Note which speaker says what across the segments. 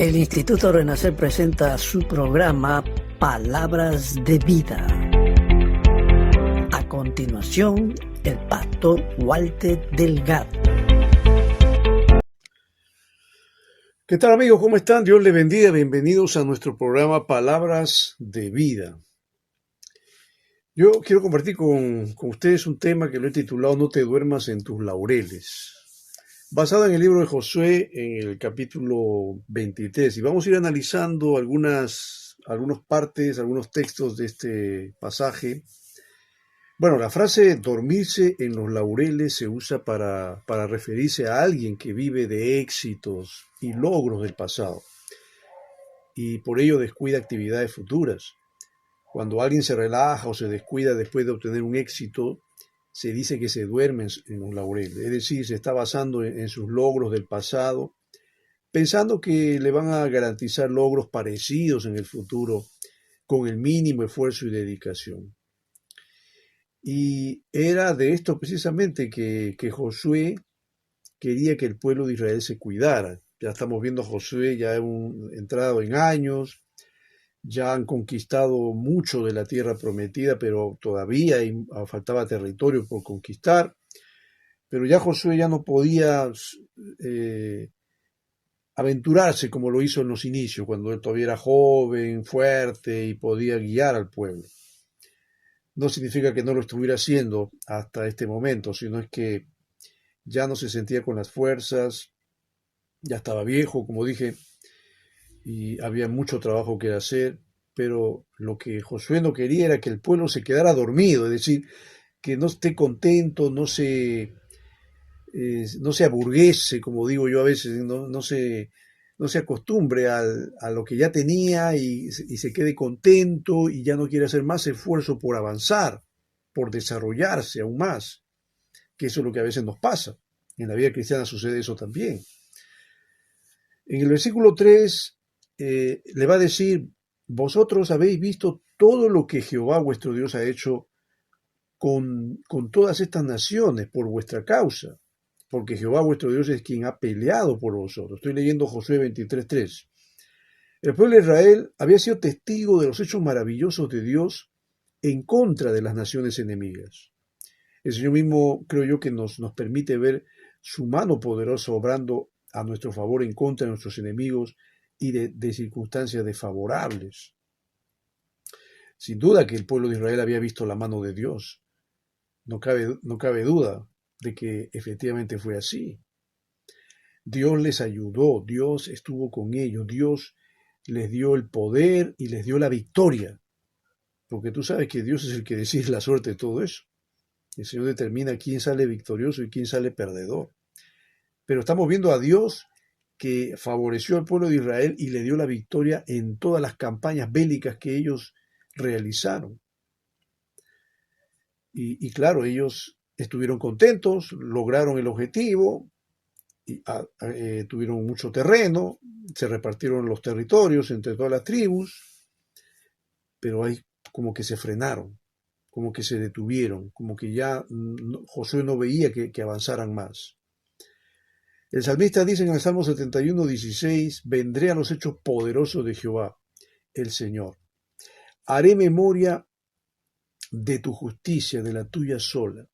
Speaker 1: El Instituto Renacer presenta su programa Palabras de Vida. A continuación, el pastor Walter Delgado.
Speaker 2: ¿Qué tal, amigos? ¿Cómo están? Dios les bendiga. Bienvenidos a nuestro programa Palabras de Vida. Yo quiero compartir con ustedes un tema que lo he titulado No te duermas en tus laureles, basado en el libro de Josué, en el capítulo 23. Y vamos a ir analizando algunas partes, algunos textos de este pasaje. Bueno, la frase dormirse en los laureles se usa para referirse a alguien que vive de éxitos y logros del pasado y por ello descuida actividades futuras. Cuando alguien se relaja o se descuida después de obtener un éxito, se dice que se duerme en los laureles, es decir, se está basando en sus logros del pasado, pensando que le van a garantizar logros parecidos en el futuro con el mínimo esfuerzo y dedicación. Y era de esto precisamente que Josué quería que el pueblo de Israel se cuidara. Ya estamos viendo a Josué ya entrado en años, ya han conquistado mucho de la tierra prometida, pero todavía faltaba territorio por conquistar. Pero ya Josué ya no podía aventurarse como lo hizo en los inicios, cuando él todavía era joven, fuerte y podía guiar al pueblo. No significa que no lo estuviera haciendo hasta este momento, sino es que ya no se sentía con las fuerzas, ya estaba viejo, como dije, y había mucho trabajo que hacer, pero lo que Josué no quería era que el pueblo se quedara dormido, es decir, que no esté contento, no se aburguese, como digo yo a veces, no se acostumbre a lo que ya tenía y se quede contento y ya no quiere hacer más esfuerzo por avanzar, por desarrollarse aún más, que eso es lo que a veces nos pasa. En la vida cristiana sucede eso también. En el versículo 3 le va a decir: vosotros habéis visto todo lo que Jehová vuestro Dios ha hecho con todas estas naciones por vuestra causa, porque Jehová vuestro Dios es quien ha peleado por vosotros. Estoy leyendo Josué 23:3. El pueblo de Israel había sido testigo de los hechos maravillosos de Dios en contra de las naciones enemigas. El Señor mismo, creo yo, que nos permite ver su mano poderosa obrando a nuestro favor en contra de nuestros enemigos y de circunstancias desfavorables. Sin duda que el pueblo de Israel había visto la mano de Dios. No cabe duda de que efectivamente fue así. Dios les ayudó, Dios estuvo con ellos, Dios les dio el poder y les dio la victoria. Porque tú sabes que Dios es el que decide la suerte de todo eso. El Señor determina quién sale victorioso y quién sale perdedor. Pero estamos viendo a Dios que favoreció al pueblo de Israel y le dio la victoria en todas las campañas bélicas que ellos realizaron. Y claro, ellos estuvieron contentos, lograron el objetivo, tuvieron mucho terreno, se repartieron los territorios entre todas las tribus, pero hay como que se frenaron, como que se detuvieron, como que ya Josué no veía que avanzaran más. El salmista dice en el Salmo 71:16: vendré a los hechos poderosos de Jehová, el Señor. Haré memoria de tu justicia, de la tuya sola.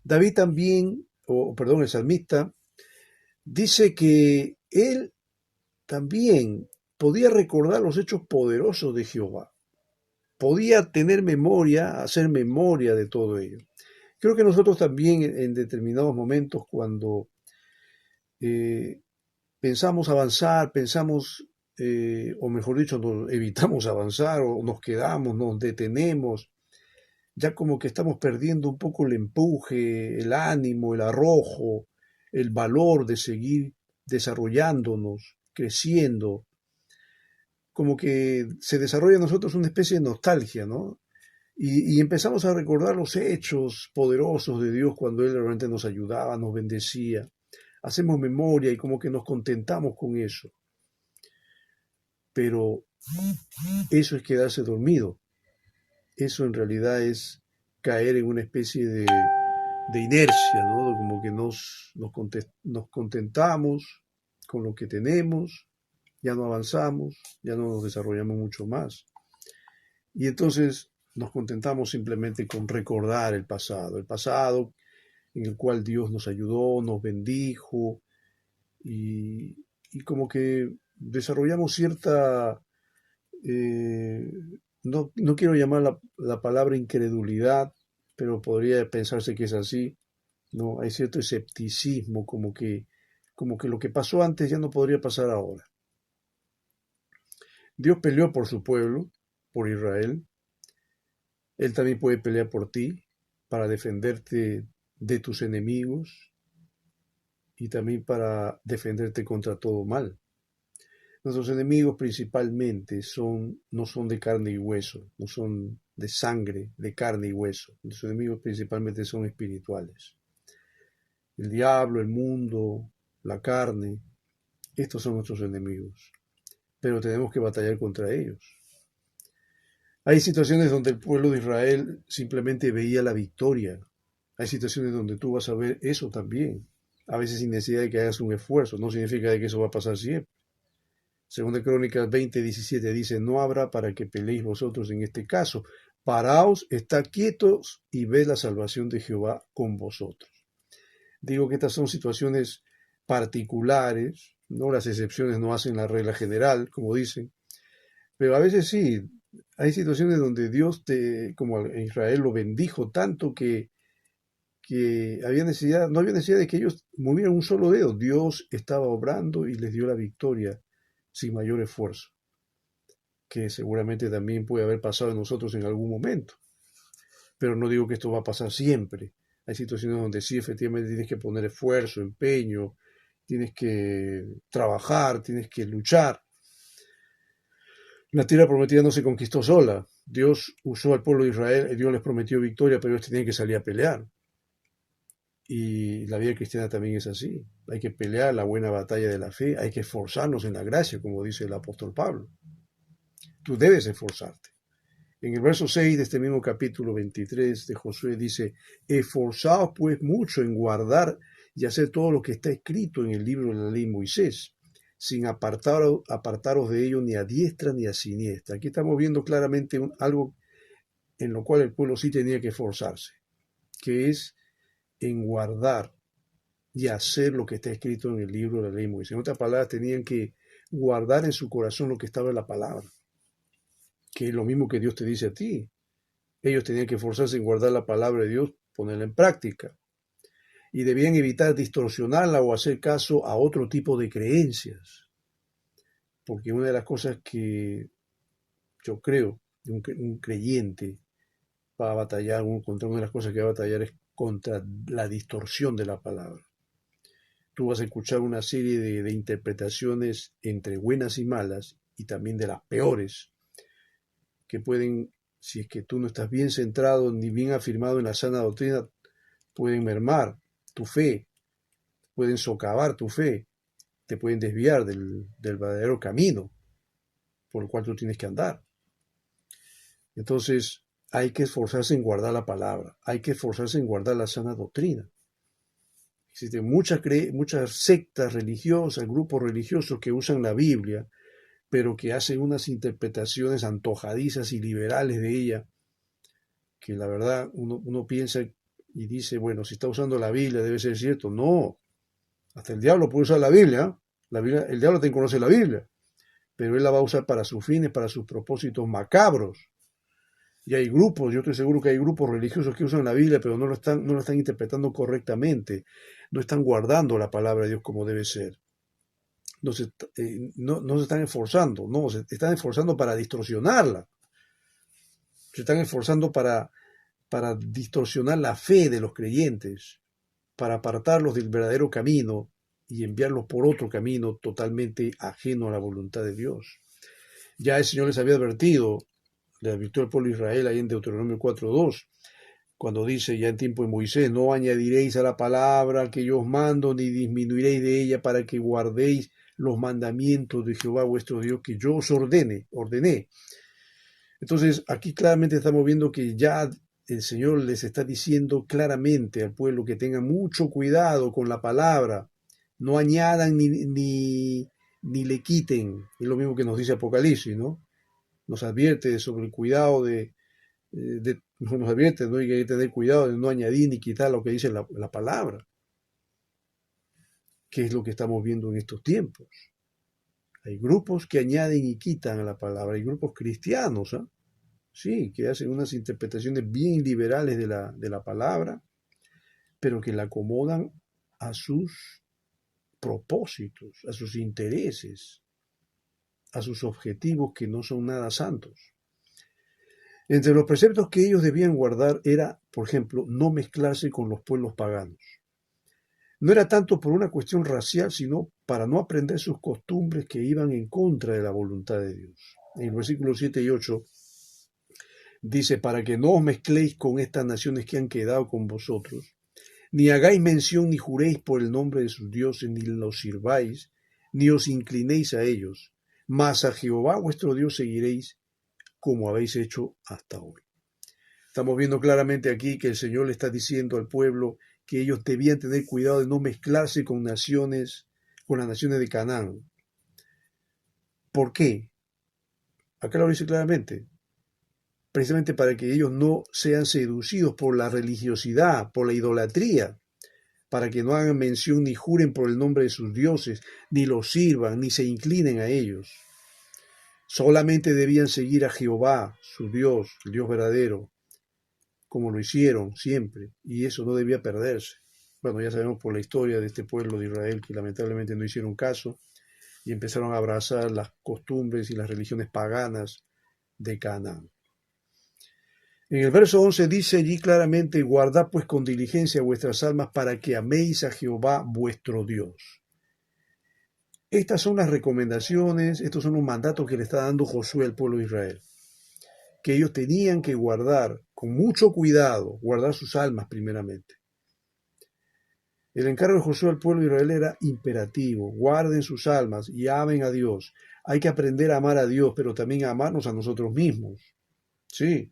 Speaker 2: David también, el salmista, dice que él también podía recordar los hechos poderosos de Jehová. Podía tener memoria, hacer memoria de todo ello. Creo que nosotros también en determinados momentos, cuando pensamos avanzar, o mejor dicho, evitamos avanzar o nos quedamos, nos detenemos, ya como que estamos perdiendo un poco el empuje, el ánimo, el arrojo, el valor de seguir desarrollándonos, creciendo. Como que se desarrolla en nosotros una especie de nostalgia, ¿no? Y empezamos a recordar los hechos poderosos de Dios cuando Él realmente nos ayudaba, nos bendecía. Hacemos memoria y como que nos contentamos con eso. Pero eso es quedarse dormido. Eso en realidad es caer en una especie de inercia, ¿no? Como que nos contentamos con lo que tenemos, ya no avanzamos, ya no nos desarrollamos mucho más. Y entonces nos contentamos simplemente con recordar el pasado en el cual Dios nos ayudó, nos bendijo y como que desarrollamos cierta, no quiero llamar la palabra incredulidad, pero podría pensarse que es así, ¿no? Hay cierto escepticismo, como que lo que pasó antes ya no podría pasar ahora. Dios peleó por su pueblo, por Israel. Él también puede pelear por ti para defenderte de tus enemigos y también para defenderte contra todo mal. Nuestros enemigos principalmente no son de carne y hueso, no son de sangre, de carne y hueso. Nuestros enemigos principalmente son espirituales. El diablo, el mundo, la carne, estos son nuestros enemigos. Pero tenemos que batallar contra ellos. Hay situaciones donde el pueblo de Israel simplemente veía la victoria. Hay situaciones donde tú vas a ver eso también. A veces sin necesidad de que hagas un esfuerzo. No significa que eso va a pasar siempre. Segunda Crónicas 20:17 dice, no habrá para que peleéis vosotros en este caso. Paraos, estad quietos y ved la salvación de Jehová con vosotros. Digo que estas son situaciones particulares, ¿no? Las excepciones no hacen la regla general, como dicen. Pero a veces sí, hay situaciones donde Dios, como Israel, lo bendijo tanto que no había necesidad de que ellos movieran un solo dedo. Dios estaba obrando y les dio la victoria sin mayor esfuerzo, que seguramente también puede haber pasado en nosotros en algún momento. Pero no digo que esto va a pasar siempre. Hay situaciones donde sí, efectivamente, tienes que poner esfuerzo, empeño, tienes que trabajar, tienes que luchar. La tierra prometida no se conquistó sola. Dios usó al pueblo de Israel y Dios les prometió victoria, pero ellos tenían que salir a pelear. Y la vida cristiana también es así. Hay que pelear la buena batalla de la fe, hay que esforzarnos en la gracia, como dice el apóstol Pablo. Tú debes esforzarte. En el verso 6 de este mismo capítulo 23 de Josué dice, esforzaos pues mucho en guardar y hacer todo lo que está escrito en el libro de la ley de Moisés, sin apartaros de ello ni a diestra ni a siniestra. Aquí estamos viendo claramente algo en lo cual el pueblo sí tenía que esforzarse, que es en guardar y hacer lo que está escrito en el libro de la ley de Moisés. En otras palabras, tenían que guardar en su corazón lo que estaba en la palabra, que es lo mismo que Dios te dice a ti. Ellos tenían que esforzarse en guardar la palabra de Dios, ponerla en práctica. Y debían evitar distorsionarla o hacer caso a otro tipo de creencias. Porque una de las cosas que yo creo de un creyente va a batallar, contra una de las cosas que va a batallar es contra la distorsión de la palabra. Tú vas a escuchar una serie de interpretaciones entre buenas y malas y también de las peores, que pueden, si es que tú no estás bien centrado ni bien afirmado en la sana doctrina, pueden mermar tu fe, pueden socavar tu fe, te pueden desviar del verdadero camino por el cual tú tienes que andar. Entonces, hay que esforzarse en guardar la palabra, hay que esforzarse en guardar la sana doctrina. Existen muchas sectas religiosas, grupos religiosos que usan la Biblia, pero que hacen unas interpretaciones antojadizas y liberales de ella, que la verdad uno piensa y dice, bueno, si está usando la Biblia debe ser cierto. No, hasta el diablo puede usar la Biblia. El diablo te conoce la Biblia, pero él la va a usar para sus fines, para sus propósitos macabros. Y hay grupos, yo estoy seguro que hay grupos religiosos que usan la Biblia, pero no lo están interpretando correctamente, no están guardando la palabra de Dios como debe ser. No se están esforzando, no, se están esforzando para distorsionarla. Se están esforzando para distorsionar la fe de los creyentes, para apartarlos del verdadero camino y enviarlos por otro camino totalmente ajeno a la voluntad de Dios. Ya el Señor les había advertido, le advirtió al pueblo de Israel ahí en Deuteronomio 4:2, cuando dice ya en tiempo de Moisés, no añadiréis a la palabra que yo os mando, ni disminuiréis de ella para que guardéis los mandamientos de Jehová vuestro Dios que yo os ordené. Entonces aquí claramente estamos viendo que ya el Señor les está diciendo claramente al pueblo que tenga mucho cuidado con la palabra, no añadan ni ni le quiten. Es lo mismo que nos dice Apocalipsis, ¿no? Nos advierte sobre el cuidado nos advierte, ¿no? Hay que tener cuidado de no añadir ni quitar lo que dice la palabra, que es lo que estamos viendo en estos tiempos. Hay grupos que añaden y quitan a la palabra, hay grupos cristianos, ¿eh? Sí, que hacen unas interpretaciones bien liberales de la palabra, pero que la acomodan a sus propósitos, a sus intereses, a sus objetivos que no son nada santos. Entre los preceptos que ellos debían guardar era, por ejemplo, no mezclarse con los pueblos paganos. No era tanto por una cuestión racial, sino para no aprender sus costumbres que iban en contra de la voluntad de Dios. En el versículo 7 y 8 dice, para que no os mezcléis con estas naciones que han quedado con vosotros, ni hagáis mención ni juréis por el nombre de sus dioses, ni los sirváis, ni os inclinéis a ellos, mas a Jehová vuestro Dios seguiréis como habéis hecho hasta hoy. Estamos viendo claramente aquí que el Señor le está diciendo al pueblo que ellos debían tener cuidado de no mezclarse con las naciones de Canaán. ¿Por qué? Acá lo dice claramente, precisamente para que ellos no sean seducidos por la religiosidad, por la idolatría, para que no hagan mención ni juren por el nombre de sus dioses, ni los sirvan, ni se inclinen a ellos. Solamente debían seguir a Jehová, su Dios, el Dios verdadero, como lo hicieron siempre, y eso no debía perderse. Bueno, ya sabemos por la historia de este pueblo de Israel que lamentablemente no hicieron caso y empezaron a abrazar las costumbres y las religiones paganas de Canaán. En el verso 11 dice allí claramente, guardad pues con diligencia vuestras almas para que améis a Jehová vuestro Dios. Estas son las recomendaciones, estos son los mandatos que le está dando Josué al pueblo de Israel, que ellos tenían que guardar con mucho cuidado, guardar sus almas primeramente. El encargo de Josué al pueblo de Israel era imperativo, guarden sus almas y amen a Dios. Hay que aprender a amar a Dios, pero también a amarnos a nosotros mismos. Sí.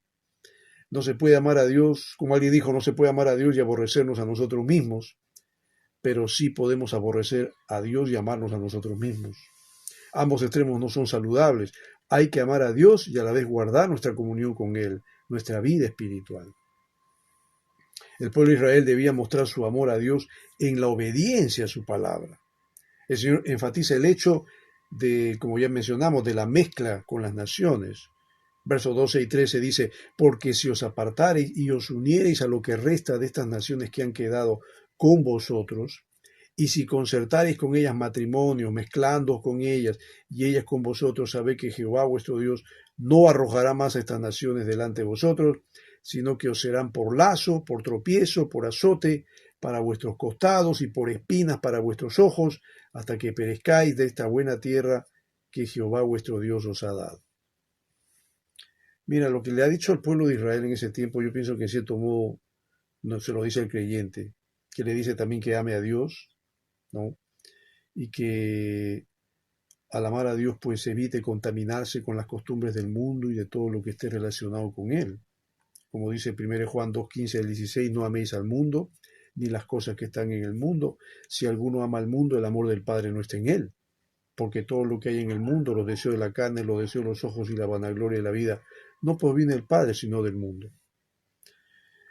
Speaker 2: No se puede amar a Dios, como alguien dijo, no se puede amar a Dios y aborrecernos a nosotros mismos, pero sí podemos aborrecer a Dios y amarnos a nosotros mismos. Ambos extremos no son saludables. Hay que amar a Dios y a la vez guardar nuestra comunión con Él, nuestra vida espiritual. El pueblo de Israel debía mostrar su amor a Dios en la obediencia a su palabra. El Señor enfatiza el hecho de, como ya mencionamos, de la mezcla con las naciones. Versos 12 y 13 dice, porque si os apartareis y os uniereis a lo que resta de estas naciones que han quedado con vosotros, y si concertareis con ellas matrimonio, mezclándoos con ellas, y ellas con vosotros, sabed que Jehová vuestro Dios no arrojará más a estas naciones delante de vosotros, sino que os serán por lazo, por tropiezo, por azote, para vuestros costados y por espinas para vuestros ojos, hasta que perezcáis de esta buena tierra que Jehová vuestro Dios os ha dado. Mira, lo que le ha dicho al pueblo de Israel en ese tiempo, yo pienso que en cierto modo no se lo dice el creyente, que le dice también que ame a Dios, ¿no? Y que al amar a Dios pues evite contaminarse con las costumbres del mundo y de todo lo que esté relacionado con él. Como dice 1 Juan 2:15 al 16, no améis al mundo, ni las cosas que están en el mundo. Si alguno ama al mundo, el amor del Padre no está en él. Porque todo lo que hay en el mundo, los deseos de la carne, los deseos de los ojos y la vanagloria de la vida, no proviene del Padre, sino del mundo.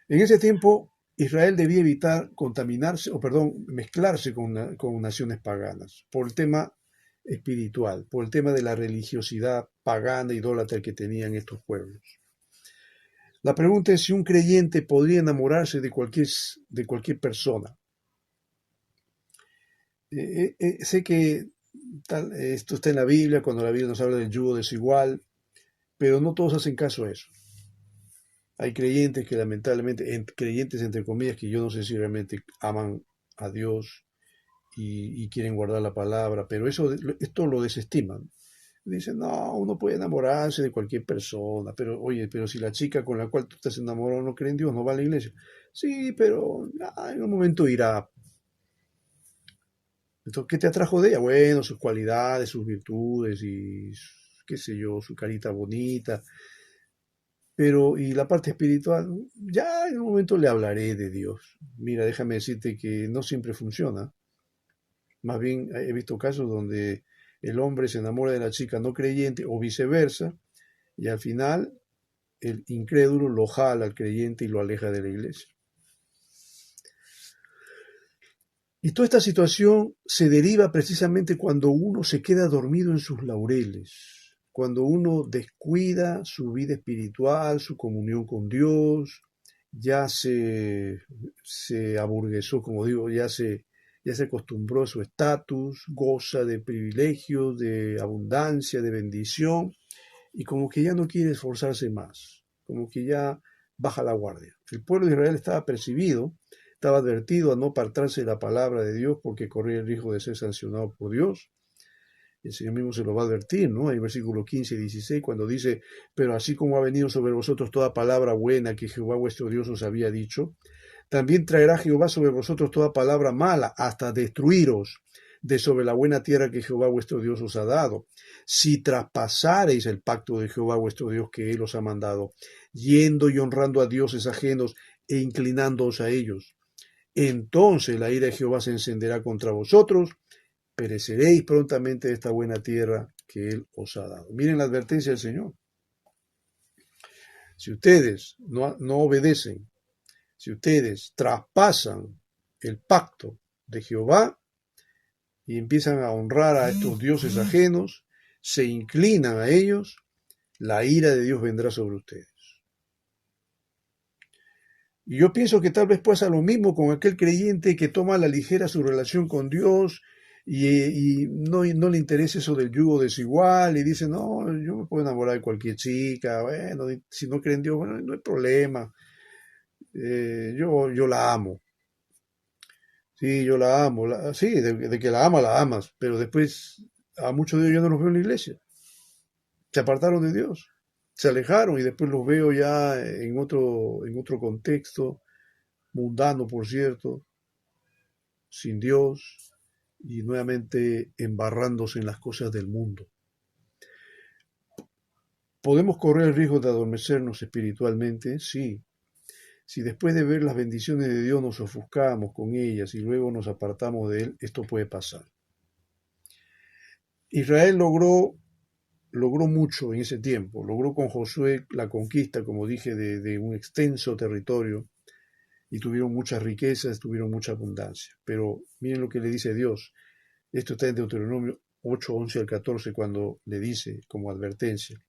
Speaker 2: En ese tiempo, Israel debía evitar mezclarse con naciones paganas, por el tema espiritual, por el tema de la religiosidad pagana, idólatra que tenían estos pueblos. La pregunta es si un creyente podría enamorarse de cualquier persona. Sé que esto está en la Biblia, cuando la Biblia nos habla del yugo desigual, pero no todos hacen caso a eso. Hay creyentes que lamentablemente, creyentes entre comillas, que yo no sé si realmente aman a Dios y quieren guardar la palabra, pero esto lo desestiman. Dicen, no, uno puede enamorarse de cualquier persona, pero oye, pero si la chica con la cual tú estás enamorado no cree en Dios, no va a la iglesia. Sí, pero en un momento irá. Entonces, ¿qué te atrajo de ella? Bueno, sus cualidades, sus virtudes y, qué sé yo, su carita bonita. Pero, y la parte espiritual, ya en un momento le hablaré de Dios. Mira, déjame decirte que no siempre funciona. Más bien, he visto casos donde el hombre se enamora de la chica no creyente o viceversa, y al final el incrédulo lo jala al creyente y lo aleja de la iglesia. Y toda esta situación se deriva precisamente cuando uno se queda dormido en sus laureles, cuando uno descuida su vida espiritual, su comunión con Dios, ya se aburguesó, como digo, ya se acostumbró a su estatus, goza de privilegios, de abundancia, de bendición, y como que ya no quiere esforzarse más, como que ya baja la guardia. El pueblo de Israel estaba advertido a no apartarse de la palabra de Dios porque corría el riesgo de ser sancionado por Dios. El Señor mismo se lo va a advertir, ¿no? Hay versículo 15 y 16 cuando dice, pero así como ha venido sobre vosotros toda palabra buena que Jehová vuestro Dios os había dicho, también traerá Jehová sobre vosotros toda palabra mala hasta destruiros de sobre la buena tierra que Jehová vuestro Dios os ha dado. Si traspasareis el pacto de Jehová vuestro Dios que Él os ha mandado, yendo y honrando a dioses ajenos e inclinándoos a ellos, entonces la ira de Jehová se encenderá contra vosotros, pereceréis prontamente de esta buena tierra que Él os ha dado. Miren la advertencia del Señor. Si ustedes no obedecen, si ustedes traspasan el pacto de Jehová y empiezan a honrar a estos dioses ajenos, se inclinan a ellos, la ira de Dios vendrá sobre ustedes. Y yo pienso que tal vez pasa lo mismo con aquel creyente que toma a la ligera su relación con Dios y no le interesa eso del yugo desigual y dice, no, yo me puedo enamorar de cualquier chica, bueno, si no creen en Dios, bueno, no hay problema, yo la amo. Sí, yo la amo, sí, de que la amas, pero después a muchos de ellos yo no los veo en la iglesia. Se apartaron de Dios, se alejaron y después los veo ya en otro contexto, mundano por cierto, sin Dios y nuevamente embarrándose en las cosas del mundo. ¿Podemos correr el riesgo de adormecernos espiritualmente? Sí. Si después de ver las bendiciones de Dios nos ofuscamos con ellas y luego nos apartamos de Él, esto puede pasar. Israel logró mucho en ese tiempo, logró con Josué la conquista, como dije, de un extenso territorio y tuvieron muchas riquezas, tuvieron mucha abundancia. Pero miren lo que le dice Dios. Esto está en Deuteronomio 8, 11 al 14 cuando le dice como advertencia.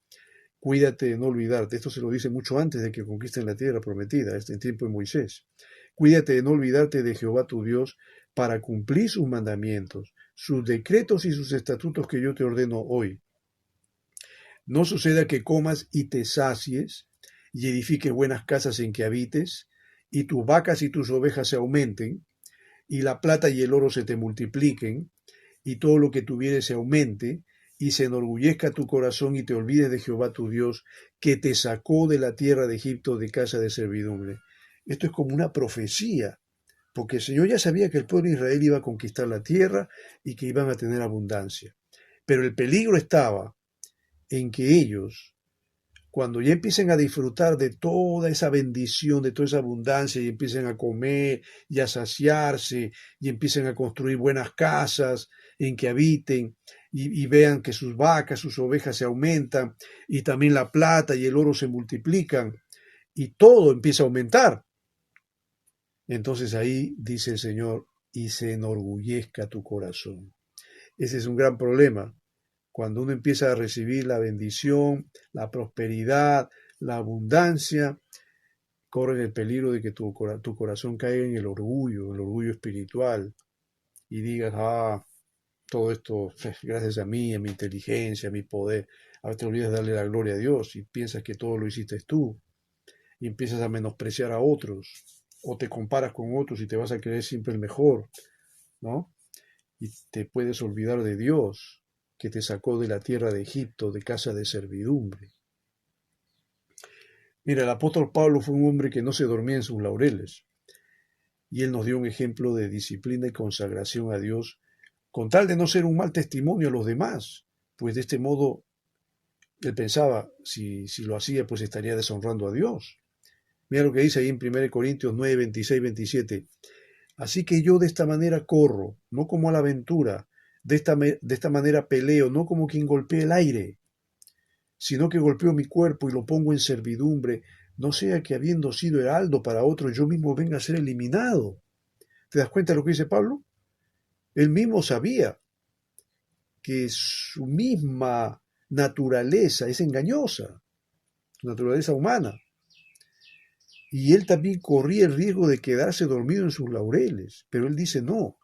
Speaker 2: Cuídate de no olvidarte. Esto se lo dice mucho antes de que conquisten la tierra prometida, en tiempo de Moisés. Cuídate de no olvidarte de Jehová tu Dios para cumplir sus mandamientos, sus decretos y sus estatutos que yo te ordeno hoy. No suceda que comas y te sacies y edifiques buenas casas en que habites, y tus vacas y tus ovejas se aumenten, y la plata y el oro se te multipliquen, y todo lo que tuvieres se aumente, y se enorgullezca tu corazón y te olvides de Jehová tu Dios, que te sacó de la tierra de Egipto de casa de servidumbre. Esto es como una profecía, porque el Señor ya sabía que el pueblo de Israel iba a conquistar la tierra y que iban a tener abundancia. Pero el peligro estaba en que ellos, cuando ya empiecen a disfrutar de toda esa bendición, de toda esa abundancia, y empiecen a comer y a saciarse, y empiecen a construir buenas casas en que habiten, y vean que sus vacas, sus ovejas se aumentan, y también la plata y el oro se multiplican, y todo empieza a aumentar. Entonces ahí dice el Señor, y se enorgullezca tu corazón. Ese es un gran problema. Cuando uno empieza a recibir la bendición, la prosperidad, la abundancia, corre el peligro de que tu corazón caiga en el orgullo espiritual, y digas, todo esto gracias a mí, a mi inteligencia, a mi poder. Ahora te olvidas de darle la gloria a Dios y piensas que todo lo hiciste tú, y empiezas a menospreciar a otros, o te comparas con otros y te vas a creer siempre el mejor, ¿no? Y te puedes olvidar de Dios, que te sacó de la tierra de Egipto, de casa de servidumbre. Mira, el apóstol Pablo fue un hombre que no se dormía en sus laureles, y él nos dio un ejemplo de disciplina y consagración a Dios, con tal de no ser un mal testimonio a los demás, pues de este modo él pensaba, si lo hacía, pues estaría deshonrando a Dios. Mira lo que dice ahí en 1 Corintios 9, 26, 27. Así que yo de esta manera corro, no como a la aventura, De esta manera peleo, no como quien golpea el aire, sino que golpeo mi cuerpo y lo pongo en servidumbre, no sea que habiendo sido heraldo para otro, yo mismo venga a ser eliminado. ¿Te das cuenta de lo que dice Pablo? Él mismo sabía que su misma naturaleza es engañosa, su naturaleza humana. Y él también corría el riesgo de quedarse dormido en sus laureles. Pero él dice, no,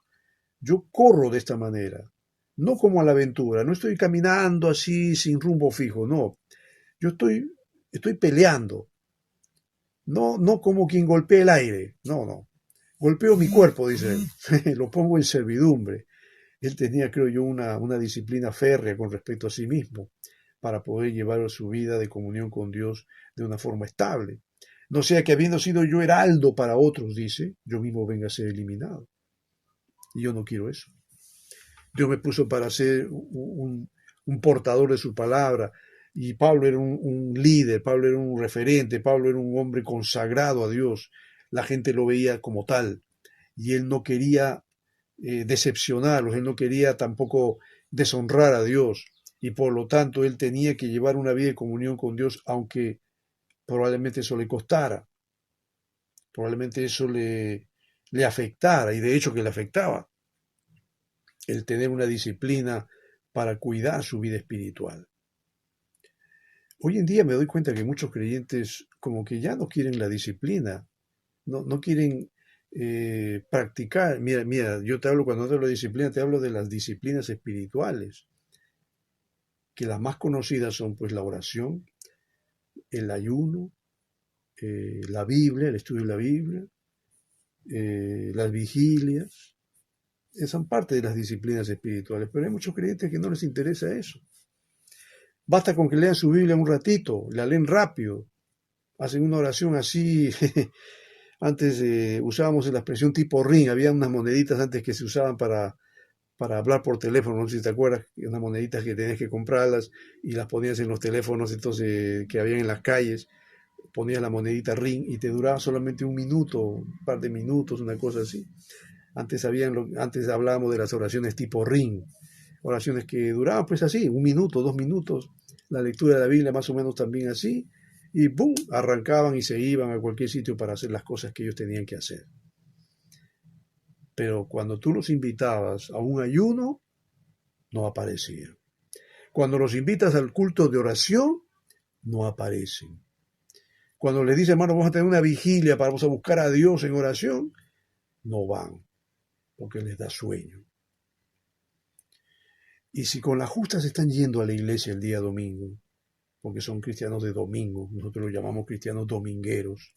Speaker 2: yo corro de esta manera, no como a la aventura, no estoy caminando así sin rumbo fijo, no, yo estoy peleando, no como quien golpea el aire, no, golpeo mi cuerpo, dice él, lo pongo en servidumbre. Él tenía, creo yo, una disciplina férrea con respecto a sí mismo para poder llevar su vida de comunión con Dios de una forma estable. No sea que habiendo sido yo heraldo para otros, dice, yo mismo venga a ser eliminado. Y yo no quiero eso. Dios me puso para ser un portador de su palabra. Y Pablo era un líder, Pablo era un referente, Pablo era un hombre consagrado a Dios. La gente lo veía como tal. Y él no quería decepcionarlos, él no quería tampoco deshonrar a Dios. Y por lo tanto él tenía que llevar una vida de comunión con Dios, aunque probablemente eso le costara, probablemente eso le afectara, y de hecho que le afectaba el tener una disciplina para cuidar su vida espiritual. Hoy en día me doy cuenta que muchos creyentes como que ya no quieren la disciplina, no quieren practicar. Mira, yo te hablo, cuando te hablo de disciplina, te hablo de las disciplinas espirituales, que las más conocidas son pues la oración, el ayuno, la Biblia, el estudio de la Biblia, las vigilias, son parte de las disciplinas espirituales, pero hay muchos creyentes que no les interesa eso. Basta con que lean su Biblia un ratito, la leen rápido, hacen una oración así. Antes usábamos la expresión tipo ring, había unas moneditas antes que se usaban para hablar por teléfono, no sé si te acuerdas, unas moneditas que tenías que comprarlas y las ponías en los teléfonos entonces que habían en las calles, ponías la monedita ring y te duraba solamente un minuto, un par de minutos, una cosa así. Antes hablábamos de las oraciones tipo ring, oraciones que duraban pues así, un minuto, 2 minutos, la lectura de la Biblia más o menos también así, y ¡pum!, arrancaban y se iban a cualquier sitio para hacer las cosas que ellos tenían que hacer. Pero cuando tú los invitabas a un ayuno, no aparecían. Cuando los invitas al culto de oración, no aparecen. Cuando les dices, hermano, vamos a tener una vigilia, vamos a buscar a Dios en oración, no van, porque les da sueño. Y si con la justa se están yendo a la iglesia el día domingo, porque son cristianos de domingo, nosotros los llamamos cristianos domingueros,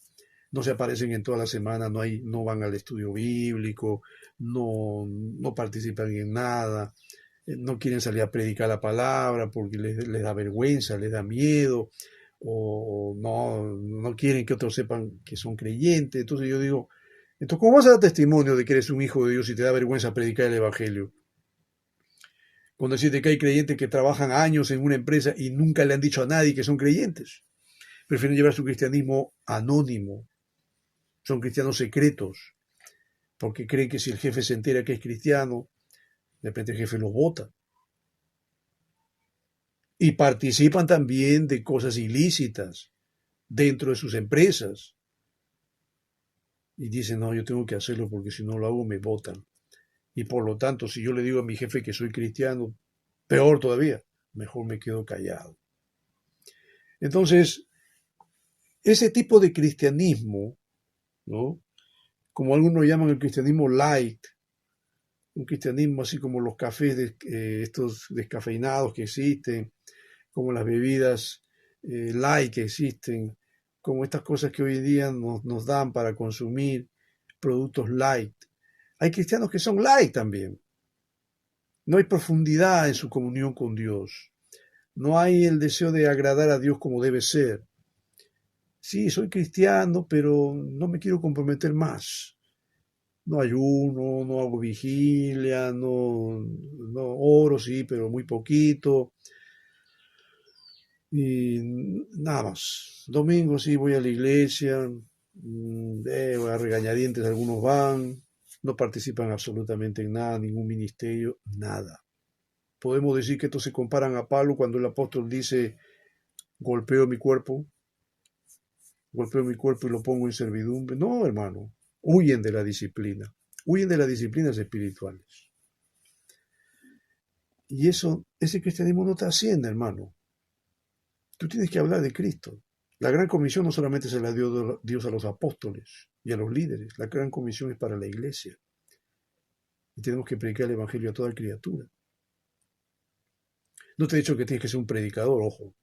Speaker 2: no se aparecen en toda la semana, no van al estudio bíblico, no participan en nada, no quieren salir a predicar la palabra porque les da vergüenza, les da miedo, o no quieren que otros sepan que son creyentes. Entonces yo digo, entonces, ¿cómo vas a dar testimonio de que eres un hijo de Dios si te da vergüenza predicar el evangelio? Cuando decirte que hay creyentes que trabajan años en una empresa y nunca le han dicho a nadie que son creyentes. Prefieren llevar su cristianismo anónimo. Son cristianos secretos. Porque creen que si el jefe se entera que es cristiano, de repente el jefe los vota. Y participan también de cosas ilícitas dentro de sus empresas. Y dicen, no, yo tengo que hacerlo porque si no lo hago me votan. Y por lo tanto, si yo le digo a mi jefe que soy cristiano, peor todavía, mejor me quedo callado. Entonces, ese tipo de cristianismo, ¿no?, como algunos llaman el cristianismo light, un cristianismo así como los cafés estos descafeinados que existen, como las bebidas light que existen, como estas cosas que hoy en día nos dan para consumir productos light. Hay cristianos que son light también. No hay profundidad en su comunión con Dios. No hay el deseo de agradar a Dios como debe ser. Sí, soy cristiano, pero no me quiero comprometer más. No ayuno, no hago vigilia, no oro, sí, pero muy poquito. Y nada más. Domingo sí voy a la iglesia, a regañadientes algunos van, no participan absolutamente en nada, ningún ministerio, nada. podemos decir que estos se comparan a Pablo cuando el apóstol dice, golpeo mi cuerpo y lo pongo en servidumbre. No, hermano, huyen de las disciplinas espirituales. Y ese cristianismo no te asciende, hermano. Tú tienes que hablar de Cristo. La gran comisión no solamente se la dio Dios a los apóstoles y a los líderes, la gran comisión es para la iglesia. Y tenemos que predicar el evangelio a toda criatura. No te he dicho que tienes que ser un predicador, ojo.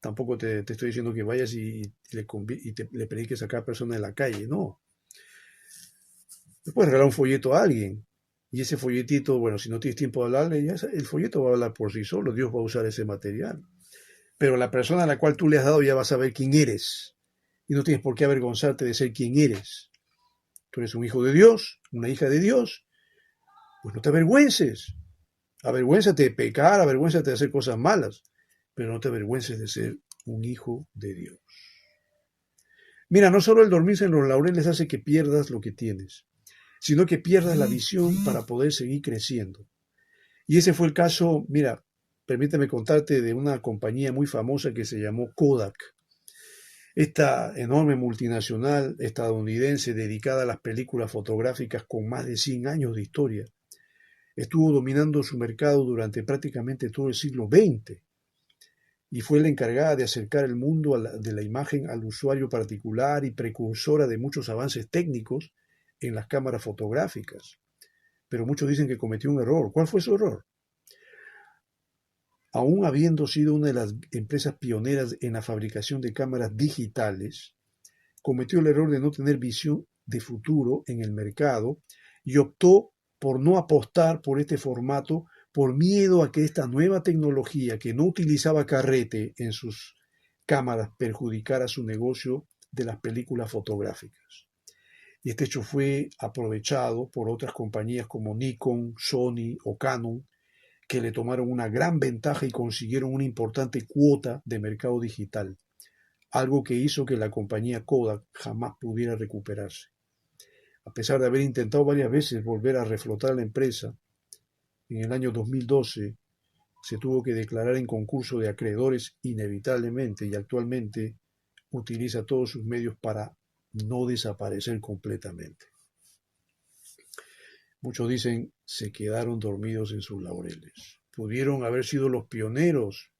Speaker 2: Tampoco te estoy diciendo que vayas y le prediques a cada persona en la calle, no. Le puedes regalar un folleto a alguien. Y ese folletito, bueno, si no tienes tiempo de hablarle, ya el folleto va a hablar por sí solo, Dios va a usar ese material. Pero la persona a la cual tú le has dado ya va a saber quién eres. Y no tienes por qué avergonzarte de ser quien eres. Tú eres un hijo de Dios, una hija de Dios. Pues no te avergüences. Avergüénzate de pecar, avergüénzate de hacer cosas malas. Pero no te avergüences de ser un hijo de Dios. Mira, no solo el dormirse en los laureles hace que pierdas lo que tienes, sino que pierdas la visión para poder seguir creciendo. Y ese fue el caso, mira, permíteme contarte de una compañía muy famosa que se llamó Kodak. Esta enorme multinacional estadounidense dedicada a las películas fotográficas con más de 100 años de historia, estuvo dominando su mercado durante prácticamente todo el siglo XX y fue la encargada de acercar el mundo de la imagen al usuario particular y precursora de muchos avances técnicos en las cámaras fotográficas. Pero muchos dicen que cometió un error. ¿Cuál fue su error? Aún habiendo sido una de las empresas pioneras en la fabricación de cámaras digitales, cometió el error de no tener visión de futuro en el mercado y optó por no apostar por este formato por miedo a que esta nueva tecnología que no utilizaba carrete en sus cámaras perjudicara su negocio de las películas fotográficas. Y este hecho fue aprovechado por otras compañías como Nikon, Sony o Canon, que le tomaron una gran ventaja y consiguieron una importante cuota de mercado digital, algo que hizo que la compañía Kodak jamás pudiera recuperarse. A pesar de haber intentado varias veces volver a reflotar la empresa, en el año 2012 se tuvo que declarar en concurso de acreedores inevitablemente y actualmente utiliza todos sus medios para no desaparecer completamente. Muchos dicen, se quedaron dormidos en sus laureles. Pudieron haber sido los pioneros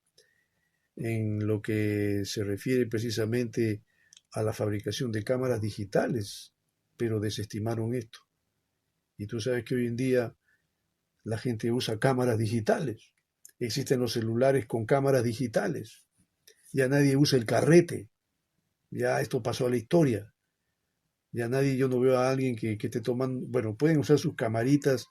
Speaker 2: en lo que se refiere precisamente a la fabricación de cámaras digitales, pero desestimaron esto. Y tú sabes que hoy en día la gente usa cámaras digitales. Existen los celulares con cámaras digitales. Ya nadie usa el carrete. Ya esto pasó a la historia. Ya nadie, yo no veo a alguien que esté tomando, bueno, pueden usar sus camaritas,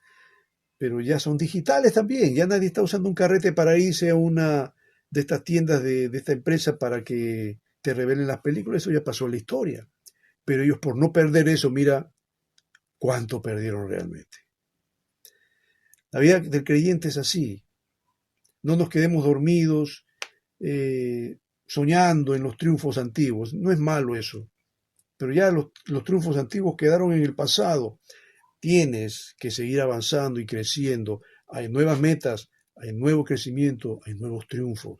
Speaker 2: pero ya son digitales también. Ya nadie está usando un carrete para irse a una de estas tiendas de esta empresa para que te revelen las películas. Eso ya pasó a la historia. Pero ellos, por no perder eso, mira cuánto perdieron realmente. La vida del creyente es así. No nos quedemos dormidos soñando en los triunfos antiguos. No es malo eso. Pero ya los triunfos antiguos quedaron en el pasado. Tienes que seguir avanzando y creciendo. Hay nuevas metas, hay nuevo crecimiento, hay nuevos triunfos.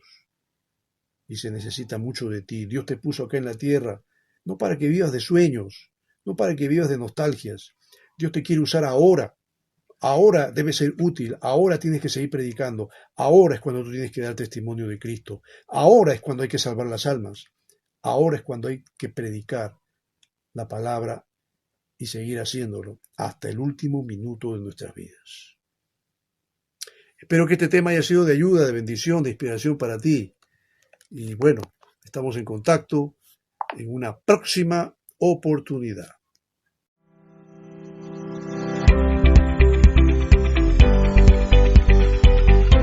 Speaker 2: Y se necesita mucho de ti. Dios te puso acá en la tierra, no para que vivas de sueños, no para que vivas de nostalgias. Dios te quiere usar ahora. Ahora debe ser útil, ahora tienes que seguir predicando, ahora es cuando tú tienes que dar testimonio de Cristo, ahora es cuando hay que salvar las almas, ahora es cuando hay que predicar la palabra y seguir haciéndolo hasta el último minuto de nuestras vidas. Espero que este tema haya sido de ayuda, de bendición, de inspiración para ti. Y bueno, estamos en contacto en una próxima oportunidad.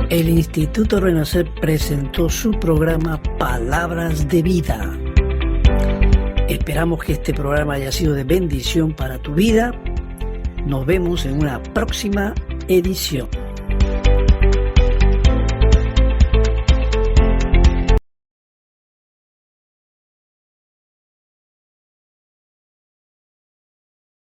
Speaker 1: El Instituto Renacer presentó su programa Palabras de Vida. Esperamos que este programa haya sido de bendición para tu vida. Nos vemos en una próxima edición.